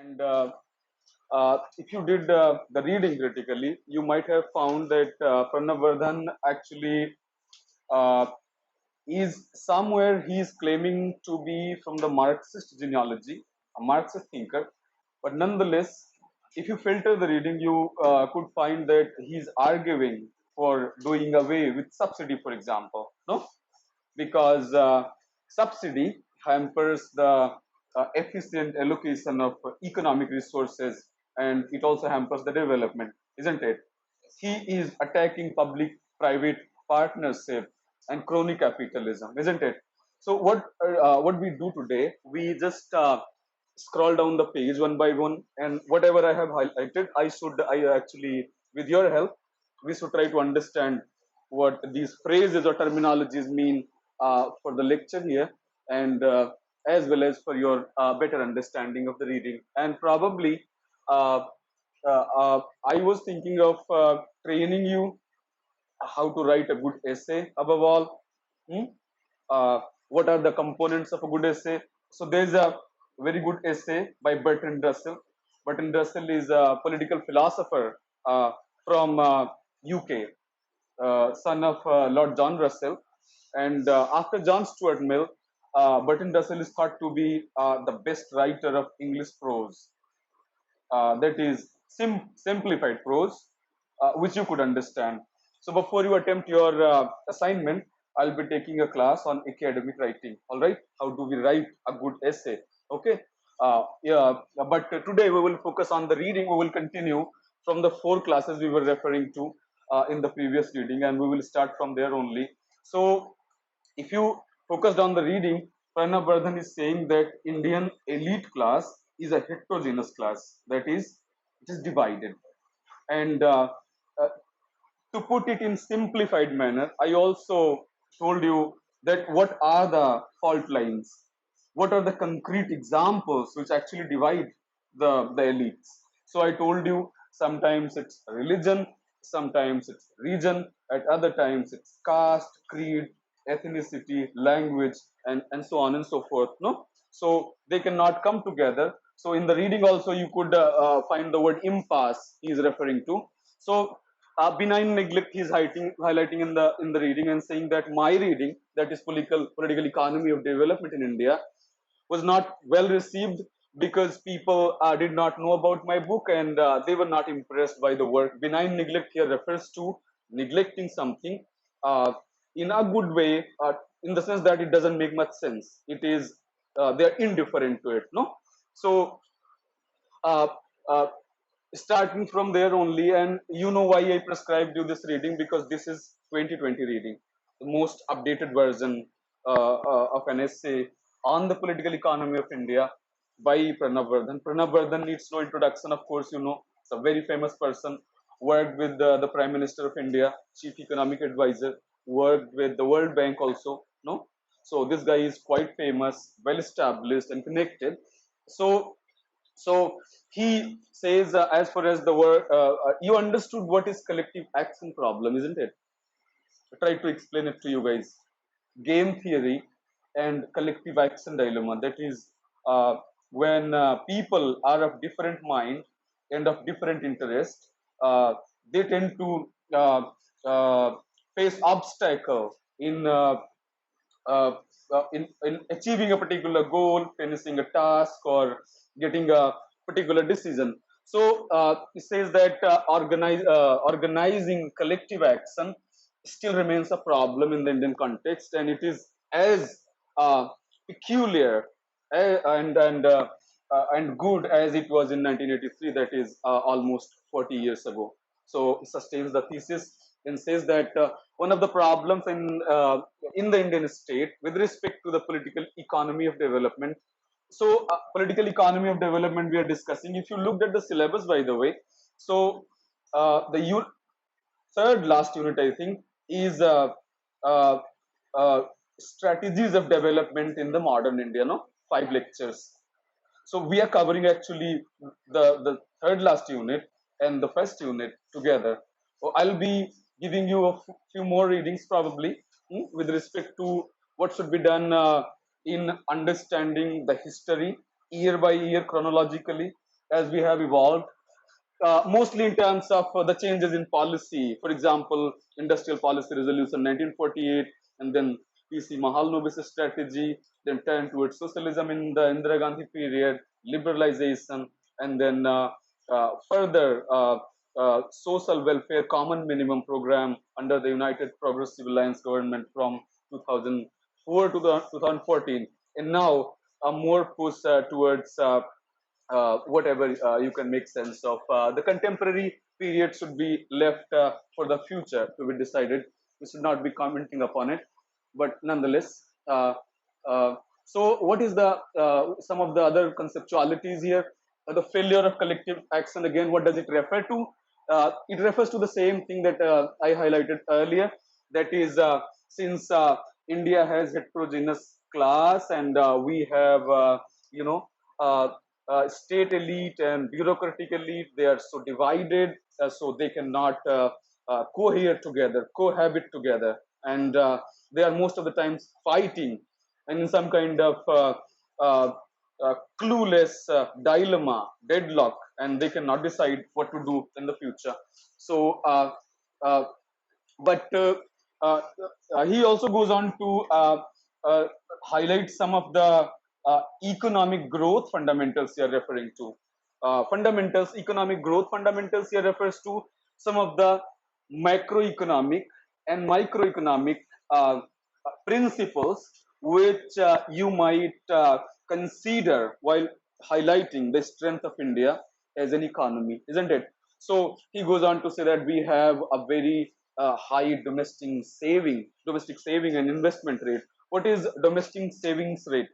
And if you did the reading critically, you might have found that Pranab Bardhan actually uh, is somewhere he is claiming to be from the Marxist genealogy, a Marxist thinker. But nonetheless, if you filter the reading, you could find that he's arguing for doing away with subsidy, for example. No, because subsidy hampers the efficient allocation of economic resources, and it also hampers the development, isn't it? He is attacking public private partnership and crony capitalism, isn't it? So what we do today, we just scroll down the page one by one, and whatever I have highlighted, I actually, with your help, we should try to understand what these phrases or terminologies mean for the lecture here, and as well as for your better understanding of the reading. And probably uh, I was thinking of training you how to write a good essay above all. Hmm? What are the components of a good essay? So there's a very good essay by Bertrand Russell. Bertrand Russell is a political philosopher from UK, son of Lord John Russell. And after John Stuart Mill, Bertrand Russell is thought to be the best writer of English prose, that is simplified prose, which you could understand. So before you attempt your assignment, I'll be taking a class on academic writing. All right, how do we write a good essay? Okay, yeah. But today we will focus on the reading. We will continue from the 4 classes we were referring to in the previous reading, and we will start from there only. So if you focused on the reading, Pranab Bardhan is saying that Indian elite class is a heterogeneous class, that is, it is divided. And uh, to put it in simplified manner, I also told you that what are the fault lines, what are the concrete examples which actually divide the elites. So I told you sometimes it's religion, sometimes it's region, at other times it's caste, creed, ethnicity, language, and so on and so forth. No, so they cannot come together. So in the reading also you could find the word impasse he is referring to. So benign neglect he's highlighting in the reading and saying that my reading, that is political economy of development in India, was not well received because people did not know about my book, and they were not impressed by the work. Benign neglect here refers to neglecting something uh, in a good way, in the sense that it doesn't make much sense. It is they're indifferent to it. No, so uh, uh, starting from there only, and you know why I prescribed you this reading, because this is 2020 reading, the most updated version of an essay on the political economy of India by Pranab Bardhan. Pranab Bardhan needs no introduction, of course. You know, it's a very famous person, worked with the Prime Minister of India, Chief Economic Advisor, worked with the World Bank also. No, so this guy is quite famous, well established and connected. So so he says, as far as the word, you understood what is collective action problem, isn't it? I try to explain it to you guys. Game theory and collective action dilemma. That is, when people are of different mind and of different interest, they tend to uh, face obstacle uh, in achieving a particular goal, finishing a task, or getting a particular decision. So it says that organizing collective action still remains a problem in the Indian context, and it is as peculiar and good as it was in 1983. That is almost 40 years ago. So it sustains the thesis and says that one of the problems in the Indian state with respect to the political economy of development. So, political economy of development we are discussing. If you looked at the syllabus, by the way, so the third last unit, I think, is uh, uh, strategies of development in the modern India. No, 5 lectures. So we are covering actually the third last unit and the first unit together. So I'll be giving you a few more readings probably, with respect to what should be done in understanding the history year by year chronologically, as we have evolved, mostly in terms of the changes in policy. For example, Industrial Policy Resolution 1948, and then PC Mahalanobis strategy, then turn towards socialism in the Indira Gandhi period, liberalization, and then further social welfare common minimum program under the United Progressive Alliance government from 2004 to 2014, and now a more push towards whatever you can make sense of. The contemporary period should be left for the future to be decided. We should not be commenting upon it, but nonetheless. So, what is the some of the other conceptualities here? The failure of collective action. Again, what does it refer to? It refers to the same thing that I highlighted earlier. That is, since India has heterogeneous class and we have, you know, uh, state elite and bureaucratic elite, they are so divided, so they cannot cohabit together, and they are most of the times fighting and in some kind of uh, clueless dilemma, deadlock, and they cannot decide what to do in the future. So, uh, but uh, he also goes on to uh, highlight some of the economic growth fundamentals you are referring to. Fundamentals, economic growth fundamentals here refers to some of the macroeconomic and microeconomic principles which you might consider while highlighting the strength of India as an economy, isn't it? So he goes on to say that we have a very high domestic saving and investment rate. What is domestic savings rate?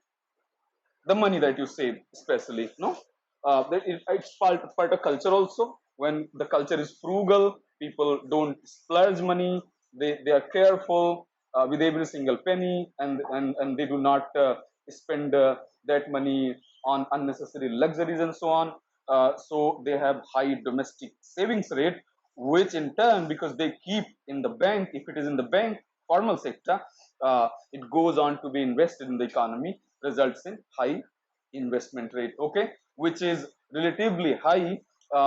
The money that you save, especially, no? It's part of culture also. When the culture is frugal, people don't splurge money. They are careful with every single penny, and they do not spend that money on unnecessary luxuries and so on. So they have high domestic savings rate, which in turn, because they keep in the bank, if it is in the bank, formal sector, it goes on to be invested in the economy, results in high investment rate, okay, which is relatively high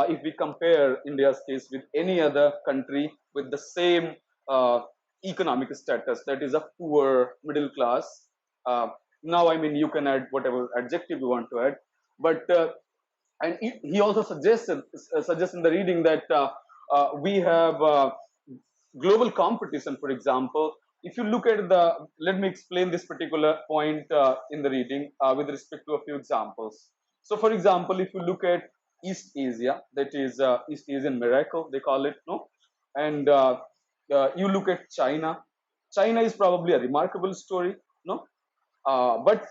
if we compare India's case with any other country with the same economic status, that is a poor middle class. Uh, Now, I mean, you can add whatever adjective you want to add, but and he also suggests in the reading that we have global competition. For example, if you look at the, let me explain this particular point in the reading with respect to a few examples. So, for example, if you look at East Asia, that is East Asian miracle, they call it, no, and you look at China. China is probably a remarkable story, no, but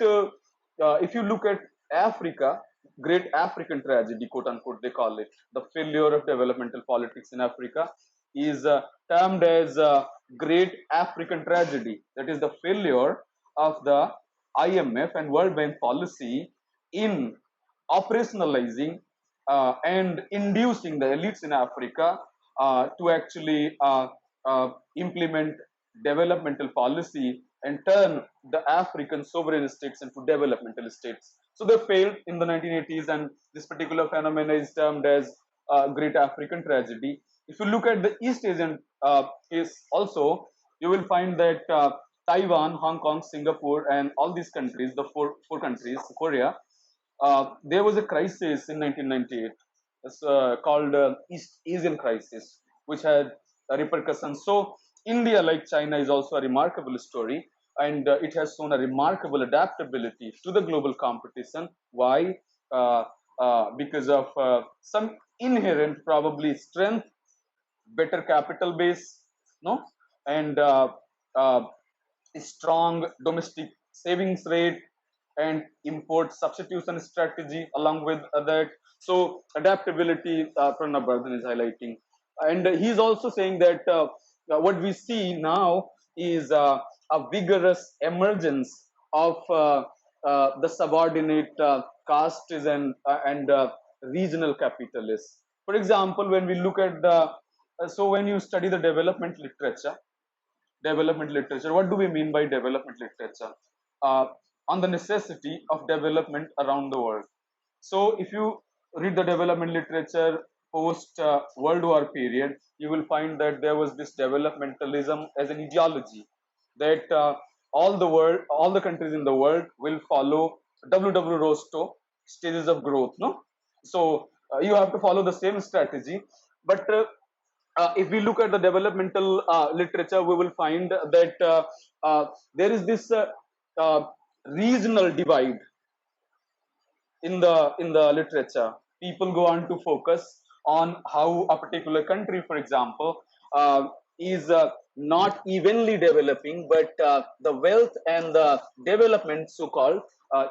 if you look at Africa, great African tragedy, quote unquote, they call it, the failure of developmental politics in Africa is termed as great African tragedy. That is the failure of the IMF and World Bank policy in operationalizing and inducing the elites in Africa to actually implement developmental policy and turn the African sovereign states into developmental states. So they failed in the 1980s, and this particular phenomenon is termed as Great African Tragedy. If you look at the East Asian case also, you will find that Taiwan, Hong Kong, Singapore, and all these countries, the four countries, Korea, there was a crisis in 1998. It's called East Asian crisis, which had repercussions. So India, like China, is also a remarkable story, and it has shown a remarkable adaptability to the global competition. Why? Because of some inherent, probably, strength, better capital base, no, and uh, strong domestic savings rate and import substitution strategy along with that. So adaptability, Pranab Bardhan is highlighting, and he's also saying that what we see now is a vigorous emergence of the subordinate castes and regional capitalists. For example, when we look at the so when you study the development literature, what do we mean by development literature? Uh, on the necessity of development around the world. So if you read the development literature post World War period, you will find that there was this developmentalism as an ideology that all the countries in the world will follow WW Rostow stages of growth. No, so you have to follow the same strategy, but if we look at the developmental literature, we will find that there is this uh, regional divide in the literature. People go on to focus on how a particular country, for example, is not evenly developing, but the wealth and the development, so-called,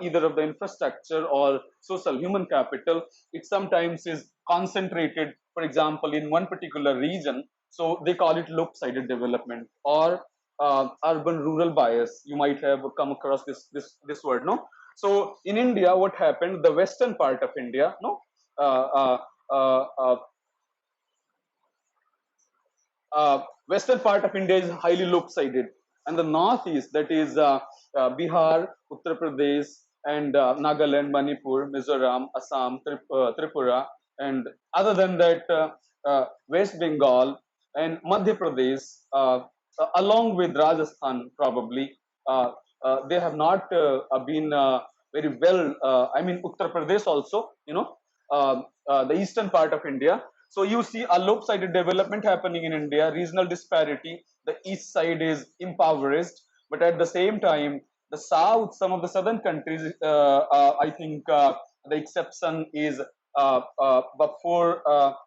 either of the infrastructure or social human capital, it sometimes is concentrated, for example, in one particular region. So they call it lopsided development or urban rural bias. You might have come across this word, no? So in India, what happened? The western part of India, no, uh, uh, uh, uh, western part of India is highly lopsided, and the northeast, that is Bihar, Uttar Pradesh, and Nagaland, Manipur, Mizoram, Assam, Tripura, and other than that, West Bengal and Madhya Pradesh, along with Rajasthan, probably they have not been very well. I mean, Uttar Pradesh also, the eastern part of India, so you see a lopsided development happening in India, regional disparity. The east side is impoverished, but at the same time, the south, some of the southern countries, I think the exception is but for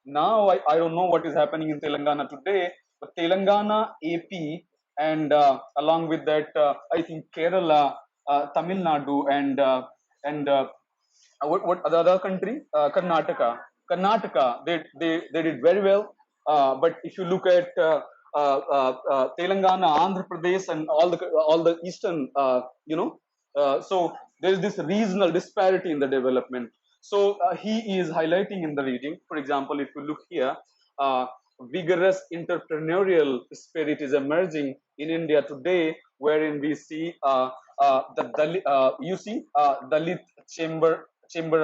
now, I don't know what is happening in Telangana today, but Telangana, AP, and along with that, I think Kerala, Tamil Nadu, and what the other country? Karnataka, they did very well. But if you look at Telangana, Andhra Pradesh, and all the eastern, so there is this regional disparity in the development. So he is highlighting in the reading. For example, if you look here, uh, vigorous entrepreneurial spirit is emerging in India today, wherein we see you see Dalit Chamber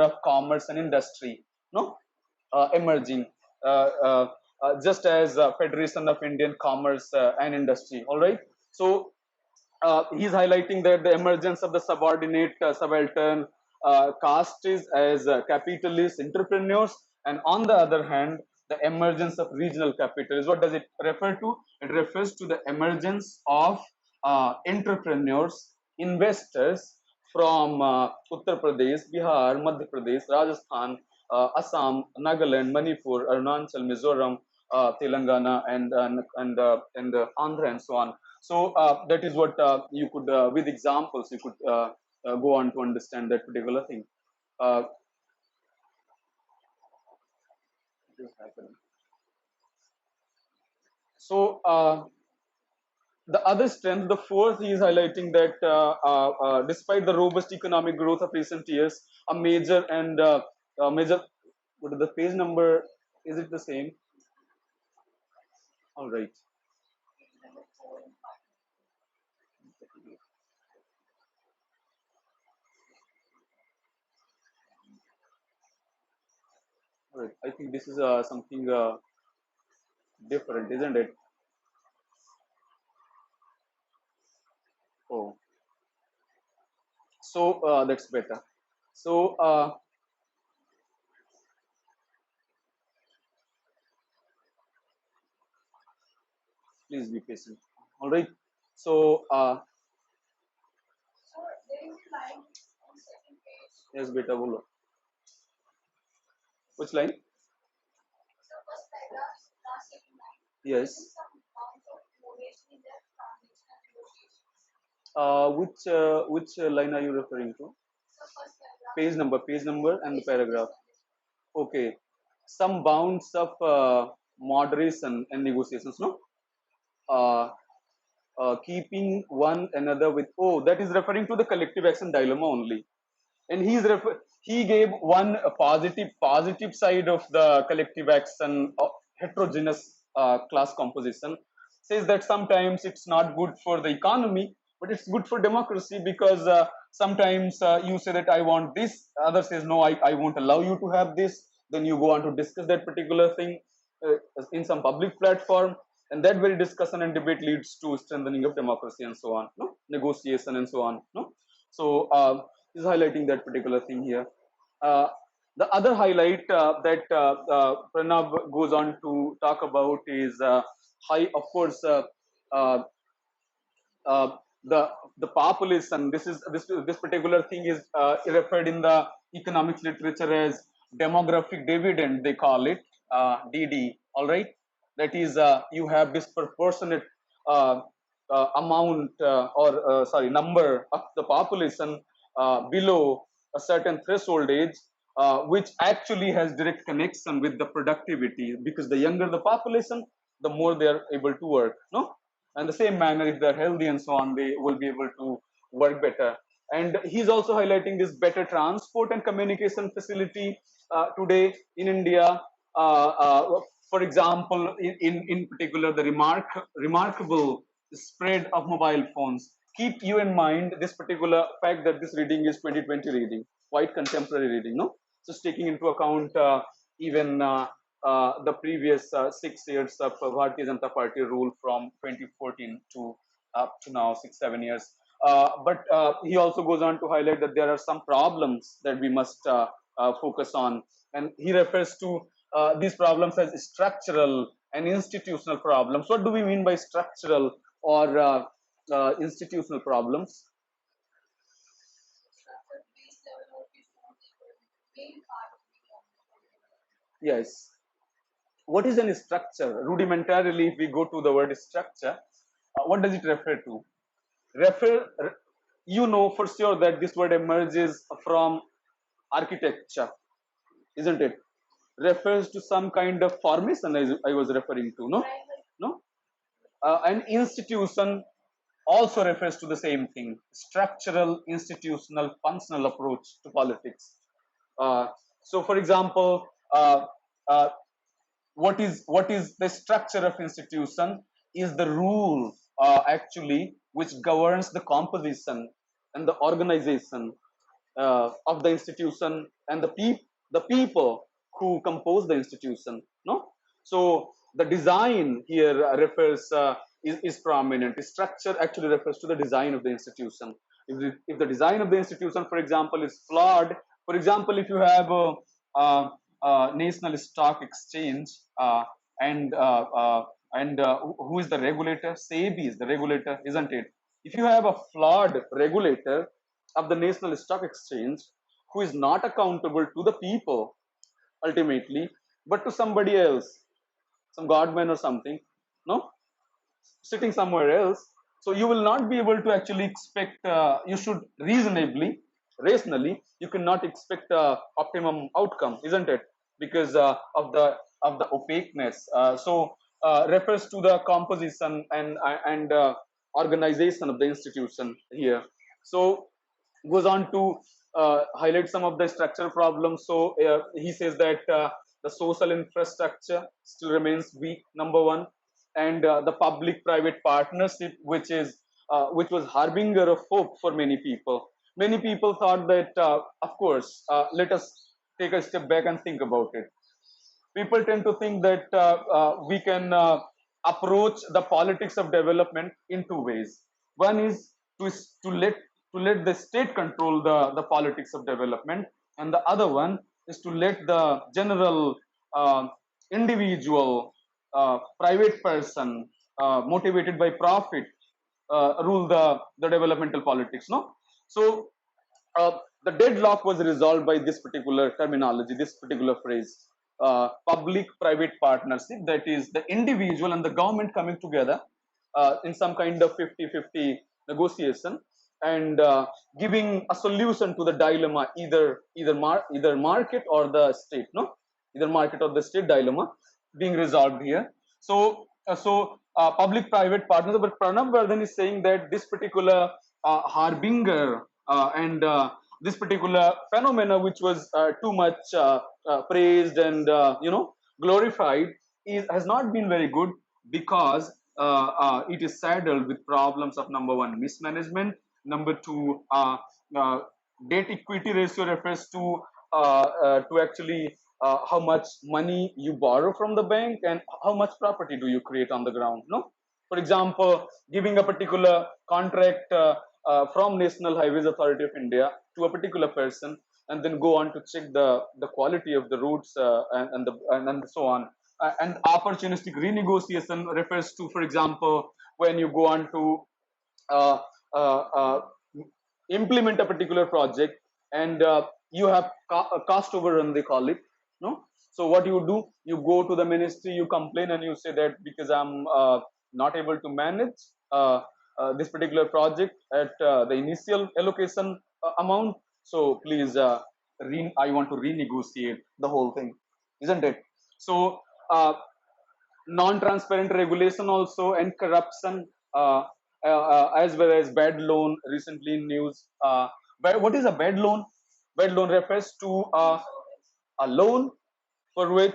of Commerce and Industry, no, emerging, just as Federation of Indian Commerce and Industry. All right, so he's highlighting that the emergence of the subordinate subaltern castes as capitalist entrepreneurs, and on the other hand, the emergence of regional capitalists. What does it refer to? It refers to the emergence of entrepreneurs, investors from Uttar Pradesh, Bihar, Madhya Pradesh, Rajasthan, Assam, Nagaland, Manipur, Arunachal, Mizoram, Telangana, and Andhra, and so on. So that is what you could, with examples, you could go on to understand that particular thing. Uh, so the other strength, the fourth, he is highlighting that despite the robust economic growth of recent years, a major and major, what is the page number? Is it the same? All right. All right. I think this is something different, isn't it? Oh, so that's better. So please be patient. All right. So yes, beta bolo. Which line? Yes. Which line are you referring to? Page number, and the paragraph. Okay. Some bounds of moderation and negotiations. No. Uh, Keeping one another with. Oh, that is referring to the collective action dilemma only. And he gave one positive side of the collective action heterogeneous class composition, says that sometimes it's not good for the economy, but it's good for democracy because sometimes you say that I want this, other says no, I won't allow you to have this. Then you go on to discuss that particular thing uh, in some public platform, and that very discussion and debate leads to strengthening of democracy and so on, no, negotiation and so on, no. So is highlighting that particular thing here. uh, the other highlight that Pranab goes on to talk about is high, of course, uh, uh, the the population. This particular thing is referred in the economics literature as demographic dividend. They call it DD. All right, that is you have disproportionate uh, amount or sorry, number of the population below a certain threshold age, which actually has direct connection with the productivity, because the younger the population, the more they are able to work. No, and the same manner, if they're healthy and so on, they will be able to work better. And he's also highlighting this better transport and communication facility today in India. For example, in particular, the remarkable spread of mobile phones. Keep you in mind this particular fact that this reading is 2020 reading, quite contemporary reading, no? Just taking into account even the previous 6 years of Bharatiya Janata Party rule from 2014 to up to now, 6-7 years. But he also goes on to highlight that there are some problems that we must focus on, and he refers to these problems as structural and institutional problems. What do we mean by structural or institutional problems? Yes. What is an structure? Rudimentarily, if we go to the word structure, what does it refer to? Refer, you know for sure that this word emerges from architecture, isn't it? Refers to some kind of formation, as I was referring to, no? No? An institution also refers to the same thing: structural, institutional, functional approach to politics. Uh, so, for example, uh, what is the structure of institution is the rule actually which governs the composition and the organization of the institution and the people who compose the institution, no. So the design here refers is prominent. Structure actually refers to the design of the institution. If the design of the institution, for example, is flawed, for example, if you have a, national stock exchange, and who is the regulator? SEBI is the regulator, isn't it? If you have a flawed regulator of the national stock exchange, who is not accountable to the people ultimately, but to somebody else, some godman or something, no, sitting somewhere else. So you will not be able to actually expect. You should rationally, you cannot expect optimum outcome, isn't it? Because of the opaqueness. So refers to the composition and organization of the institution here. So goes on to highlight some of the structural problems. So he says that the social infrastructure still remains weak, number one, and the public-private partnership, which was harbinger of hope for many people. Many people thought that, of course, let us take a step back and think about it. People tend to think that we can approach the politics of development in two ways. One is to let the state control the politics of development, and the other one is to let the general uh, individual private person motivated by profit rule the developmental politics. No, so uh, the deadlock was resolved by this particular terminology, this particular phrase, public-private partnership. That is the individual and the government coming together in some kind of 50-50 negotiation, and giving a solution to the dilemma, either market or the state, no, either market or the state dilemma being resolved here. So public-private partnership. But Pranab Bardhan is saying that this particular harbinger and this particular phenomena, which was too much praised and glorified, has not been very good, because it is saddled with problems of, number one, mismanagement, number two, uh, debt equity ratio refers to actually how much money you borrow from the bank and how much property do you create on the ground. No, for example, giving a particular contract from National Highways Authority of India to a particular person, and then go on to check the quality of the routes and so on. And opportunistic renegotiation refers to, for example, when you go on to uh, uh, uh, implement a particular project and you have a cost overrun, they call it. No, so what you do, you go to the ministry, you complain and you say that because I'm not able to manage this particular project at the initial allocation amount, so please I want to renegotiate the whole thing, isn't it? So uh, non-transparent regulation also and corruption, as well as bad loan recently in news. What is a bad loan? Bad loan refers to a loan for which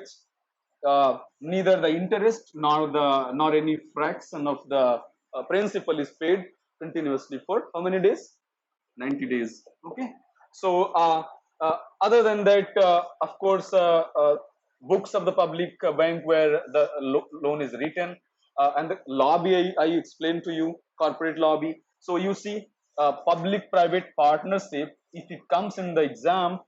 neither the interest nor any fraction of the principal is paid continuously for how many days? 90 days. Okay. So other than that, of course, books of the public bank where the loan is written, and the lobby I explained to you, corporate lobby. So you see, public-private partnership, if it comes in the exam,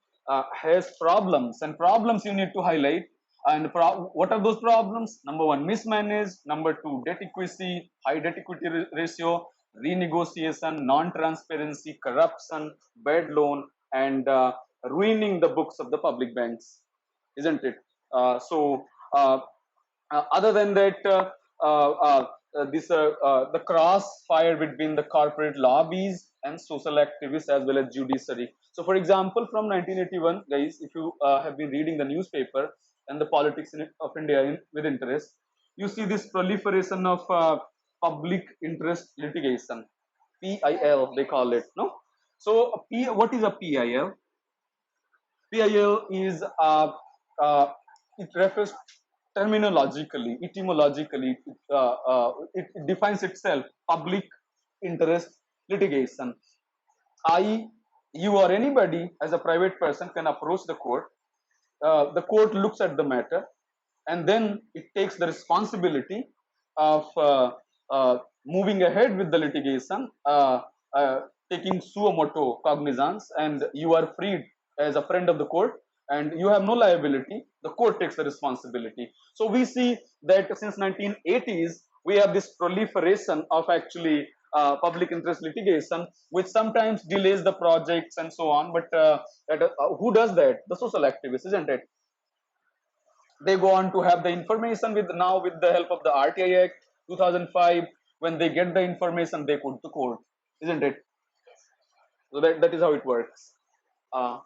has problems, and problems you need to highlight. And what are those problems? Number one, mismanaged. Number two, debt equity, high debt equity ratio, renegotiation, non-transparency, corruption, bad loan, and ruining the books of the public banks, isn't it? So, other than that, this the crossfire between the corporate lobbies and social activists as well as judiciary. So, for example, from 1981, guys, if you have been reading the newspaper and the politics of India with interest, you see this proliferation of public interest litigation, PIL they call it. No, so what is a PIL? PIL is it refers terminologically, etymologically, it defines itself public interest litigation. I, you, or anybody as a private person can approach the court. The court looks at the matter and then it takes the responsibility of moving ahead with the litigation, taking suo motu cognizance, and you are freed as a friend of the court and you have no liability. The court takes the responsibility. So we see that since 1980s we have this proliferation of actually public interest litigation, which sometimes delays the projects and so on. But who does that? The social activists, isn't it? They go on to have the information with now with the help of the RTI Act 2005. When they get the information, they put to court, isn't it? So that is how it works. Uh,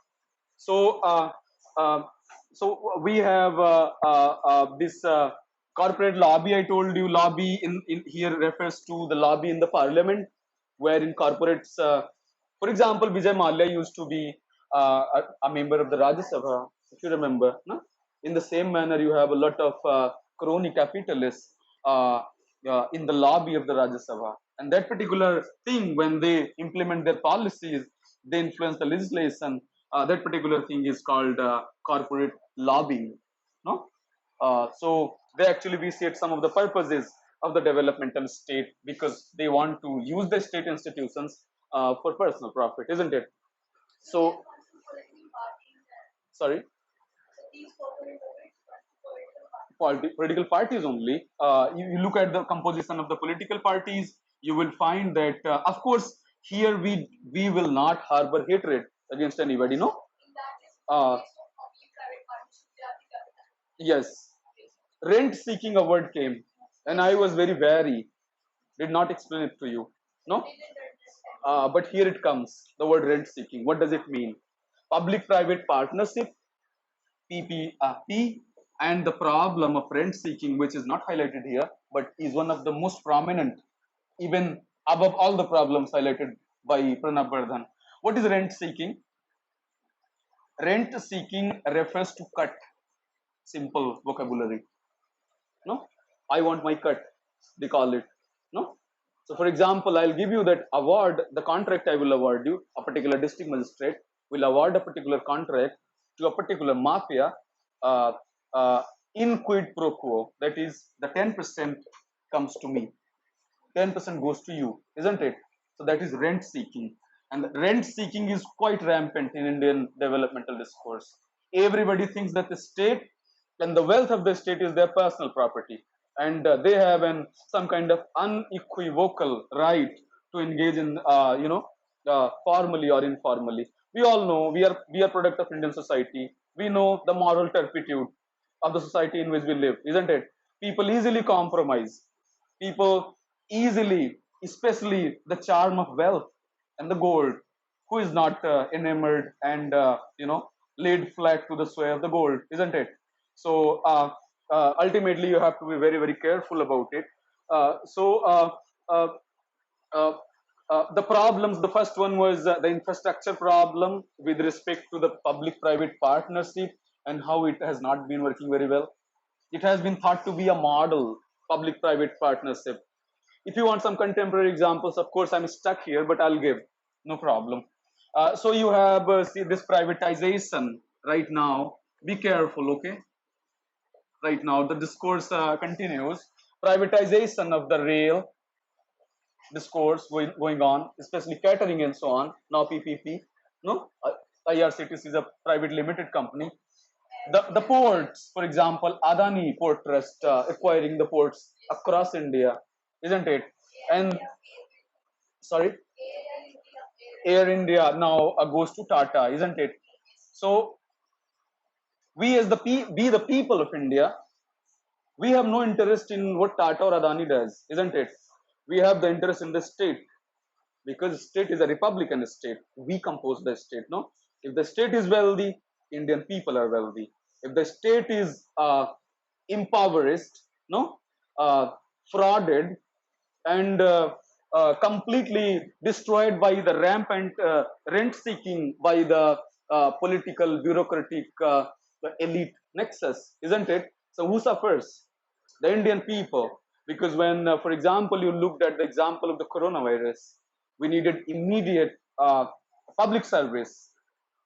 so uh, uh, so we have this corporate lobby. I told you lobby in here refers to the lobby in the parliament, wherein corporates, for example, Vijay Mallya used to be a member of the Rajya Sabha, if you remember. No? In the same manner, you have a lot of crony capitalists in the lobby of the Rajya Sabha. And that particular thing, when they implement their policies, they influence the legislation. That particular thing is called corporate lobbying. No, so they actually vitiate some of the purposes of the developmental state because they want to use the state institutions for personal profit, isn't it? So, sorry, political parties only. You look at the composition of the political parties, you will find that, of course, here we will not harbor hatred against anybody. No, uh, yes, rent seeking a word came, and I was very wary, did not explain it to you. No, but here it comes. The word rent seeking. What does it mean? Public private partnership, PPP, and the problem of rent seeking, which is not highlighted here, but is one of the most prominent, even above all the problems highlighted by Pranab Bardhan. What is rent seeking? Rent seeking refers to cut. Simple vocabulary. No, I want my cut. They call it. No, So, for example, I'll give you that award, the contract I will award you, a particular district magistrate will award a particular contract to a particular mafia uh, uh, in quid pro quo. That is, the 10% comes to me, 10% goes to you, isn't it? So that is rent seeking. And rent seeking is quite rampant in Indian developmental discourse. Everybody thinks that the state and the wealth of the state is their personal property. And they have some kind of unequivocal right to engage in, formally or informally. We all know we are product of Indian society. We know the moral turpitude of the society in which we live, isn't it? People easily compromise. People easily, especially the charm of wealth and the gold. Who is not enamored and laid flat to the sway of the gold, isn't it? So ultimately, you have to be very, very careful about it. So uh, uh, the problems. The first one was the infrastructure problem with respect to the public-private partnership and how it has not been working very well. It has been thought to be a model public-private partnership. If you want some contemporary examples, of course, I'm stuck here, but I'll give, no problem. So you have see this privatization right now. Be careful, okay? Right now, the discourse continues. Privatization of the rail discourse going on, especially catering and so on. Now PPP, no, IRCTC is a private limited company. The ports, for example, Adani Port Trust acquiring the ports across India, isn't it? And sorry, Air India now goes to Tata, isn't it? So we as the people of India, we have no interest in what Tata or Adani does, isn't it? We have the interest in the state because state is a republican state. We compose the state, no? If the state is wealthy, Indian people are wealthy. If the state is impoverished, no, frauded, and completely destroyed by the rampant rent seeking by the political bureaucratic elite nexus, isn't it? So who suffers? The Indian people. Because when, for example, you looked at the example of the coronavirus, we needed immediate public service.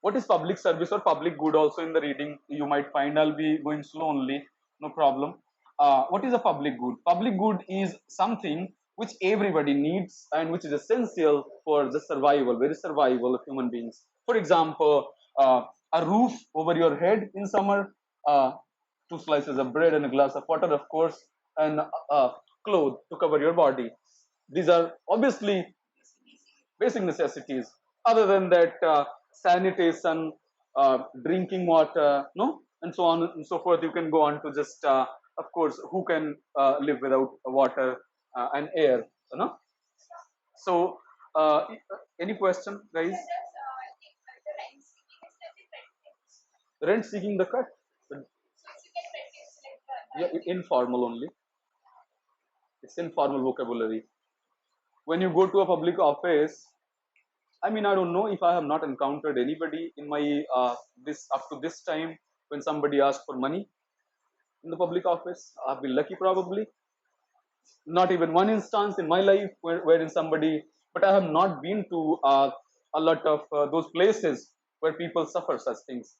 What is public service or public good? Also in the reading, you might find. I'll be going slow only, no problem. What is a public good? Public good is something which everybody needs and which is essential for the survival, very survival of human beings. For example, a roof over your head in summer, two slices of bread and a glass of water, of course, and clothes to cover your body. These are obviously basic necessities. Other than that, sanitation, drinking water, no, and so on and so forth. You can go on to just, of course, who can live without water and air, you know? So, any question, guys? Rent seeking the cut? Yeah, informal only. It's informal vocabulary. When you go to a public office, I mean, I don't know if I have not encountered anybody in my this up to this time when somebody asked for money in the public office. I've been lucky, probably. Not even one instance in my life wherein somebody, but I have not been to a lot of those places where people suffer such things.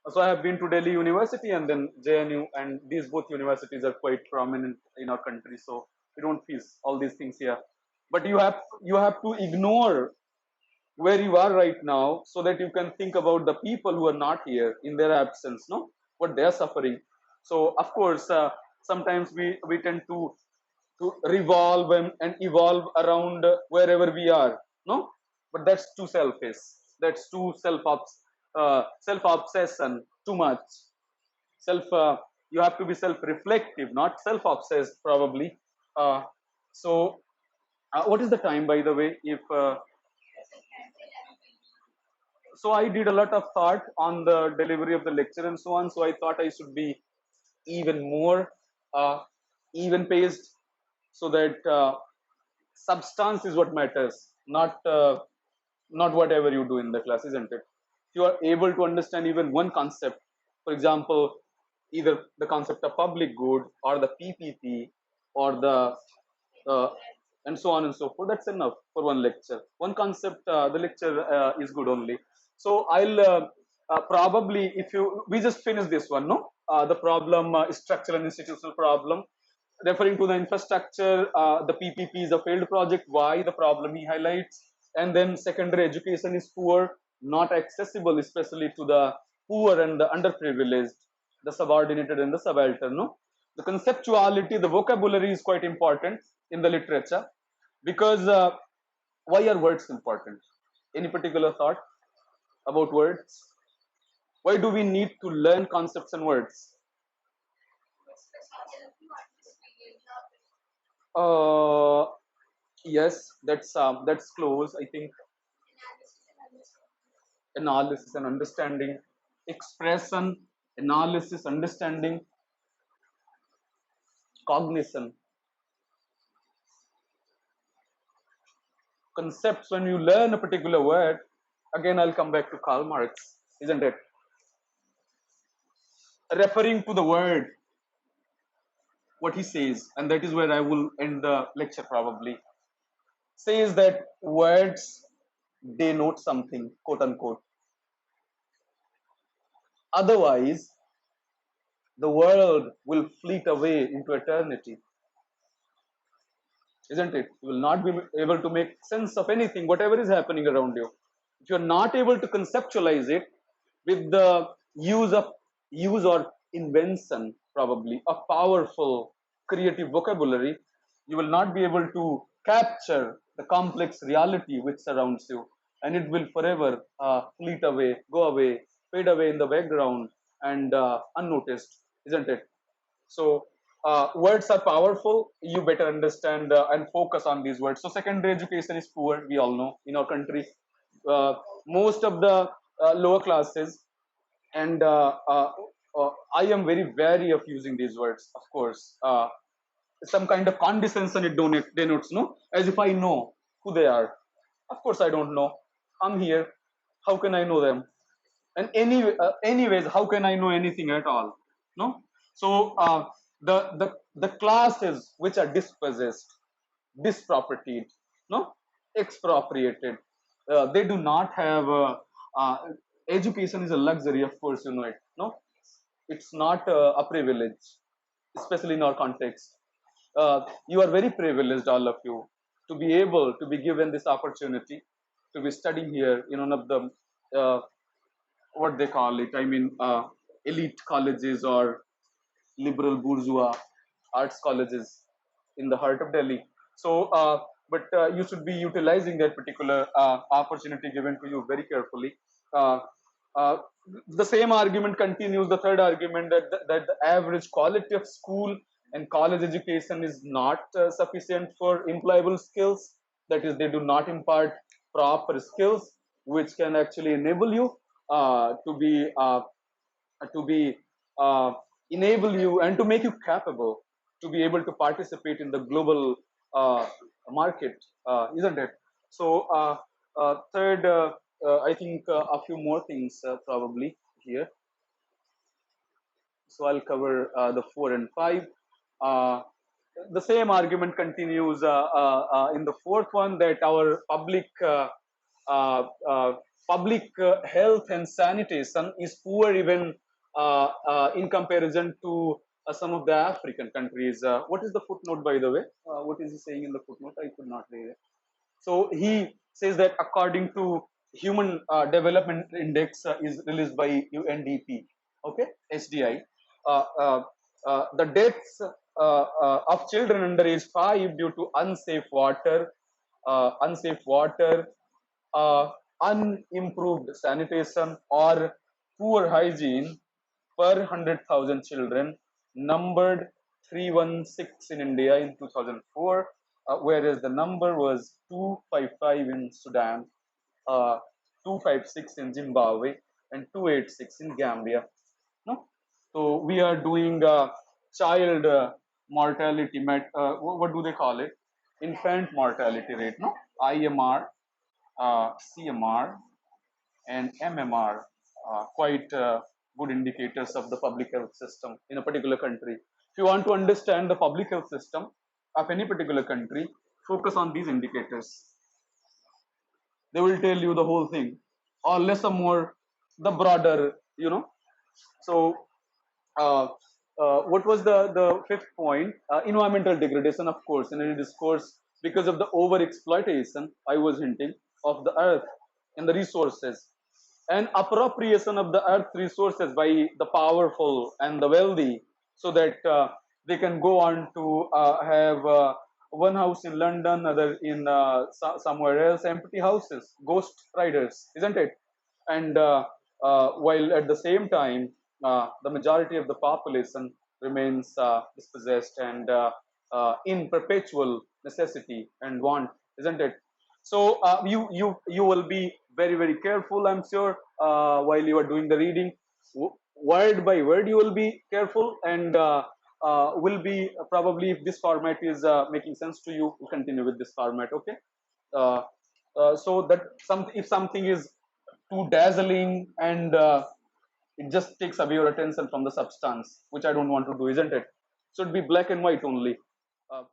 So I have been to Delhi University and then JNU, and these both universities are quite prominent in our country. So we don't face all these things here. But you have to ignore where you are right now so that you can think about the people who are not here in their absence, no, what they are suffering. So of course sometimes we tend to revolve and evolve around wherever we are, no, but that's too selfish, that's too self obsession, too much self you have to be self reflective, not self obsessed, probably. uh, so what is the time, by the way? If So I did a lot of thought on the delivery of the lecture and so on. So I thought I should be even more uh, even paced, so that substance is what matters, not whatever you do in the class, isn't it? If you are able to understand even one concept, for example, either the concept of public good or the PPP or the uh, and so on and so forth. That's enough for one lecture. One concept, the lecture is good only. So I'll probably, if you, we just finish this one, no? The problem, structural and institutional problem. Referring to the infrastructure, the PPP is a failed project. Why? The problem he highlights. And then secondary education is poor, not accessible, especially to the poor and the underprivileged, the subordinated and the subaltern. No, the conceptuality, the vocabulary is quite important in the literature because why are words important? Any particular thought about words? Why do we need to learn concepts and words? Uh, yes, that's close. I think analysis and understanding, expression, analysis, understanding, cognition, concepts. When you learn a particular word, again I'll come back to Karl Marx, isn't it? Referring to the word, what he says, and that is where I will end the lecture probably, says that words denote something, quote unquote. Otherwise, the world will fleet away into eternity, isn't it? You will not be able to make sense of anything, whatever is happening around you. If you're not able to conceptualize it with the use or invention, probably, of powerful creative vocabulary, you will not be able to capture the complex reality which surrounds you, and it will forever fleet away, go away, fade away in the background, and unnoticed, isn't it? So words are powerful. You better understand and focus on these words. So secondary education is poor. We all know in our country, uh, most of the lower classes, and I am very wary of using these words. Of course, some kind of condescension it denotes, no, as if I know who they are. Of course, I don't know. I'm here. How can I know them? And anyways, how can I know anything at all? No. So the classes which are dispossessed, dispropertied, no, expropriated, they do not have uh, education is a luxury, of course, you know it, no, it's not a privilege, especially in our context. You are very privileged, all of you, to be able to be given this opportunity to be studying here in one of the uh, what they call it, I mean, elite colleges or liberal bourgeois arts colleges in the heart of Delhi. So, but you should be utilizing that particular opportunity given to you very carefully. Uh, uh, the same argument continues. The third argument that the average quality of school and college education is not sufficient for employable skills. That is, they do not impart proper skills which can actually enable you to be uh, enable you and to make you capable to be able to participate in the global uh, market, isn't it? So third, I think a few more things probably here. So I'll cover the 4 and 5. Uh, the same argument continues in the fourth one, that our uh, uh, public health and sanitation is poor even in comparison to some of the African countries. What is the footnote, by the way? What is he saying in the footnote? I could not read it. So he says that according to Human Development Index is released by UNDP, okay, HDI, the deaths of children under age 5 due to unsafe water, uh, unimproved sanitation, or poor hygiene per 100,000 children numbered 316 in India in 2004, whereas the number was 255 in Sudan, uh, 256 in Zimbabwe, and 286 in Gambia. No? So we are doing child mortality, what do they call it? Infant mortality rate, no? IMR, CMR, and MMR, quite good indicators of the public health system in a particular country. If you want to understand the public health system of any particular country, focus on these indicators. They will tell you the whole thing, or less or more the broader, So, uh, what was the fifth point? Environmental degradation, of course, in any discourse, because of the over exploitation, I was hinting, of the earth and the resources, and appropriation of the earth resources by the powerful and the wealthy, so that they can go on to have one house in London, other in somewhere else, empty houses, ghost riders, isn't it? And while at the same time, the majority of the population remains dispossessed and in perpetual necessity and want, isn't it? So you will be very careful, I'm sure, while you are doing the reading, word by word. You will be careful, and will be probably, if this format is making sense to you, we'll continue with this format. Okay. Uh, so that if something is too dazzling and it just takes away your attention from the substance, which I don't want to do, isn't it? Should be black and white only. Uh,